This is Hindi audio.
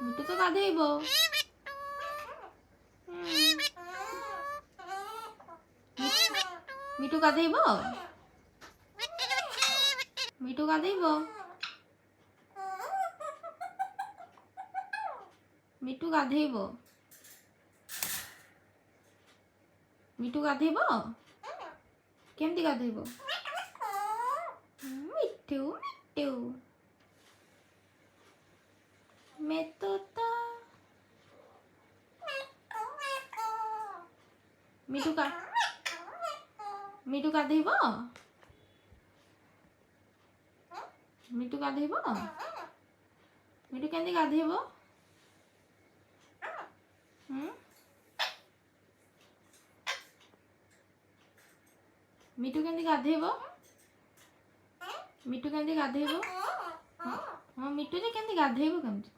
ମିଟୁ ତ ଗାଧେଇବ। ମିଟୁ ଗାଧେଇବ। ମିଟୁ ଗାଧେଇବ। ମିଟୁ ଗାଧେଇବ। ମିଟୁ ଗାଧେଇବ। କେମିତି ଗାଧେଇବ? ମିଟୁ ମିଟୁ मैं तोता। मिटू का मिटू गाधेइब। मिटू गाधेइब। मिटू केंदी गाधेइब? मिटू केंदी गाधेइब? मिटू केंदी गाधेइब? हाँ मिटू जे केंदी गाधेइब केमती?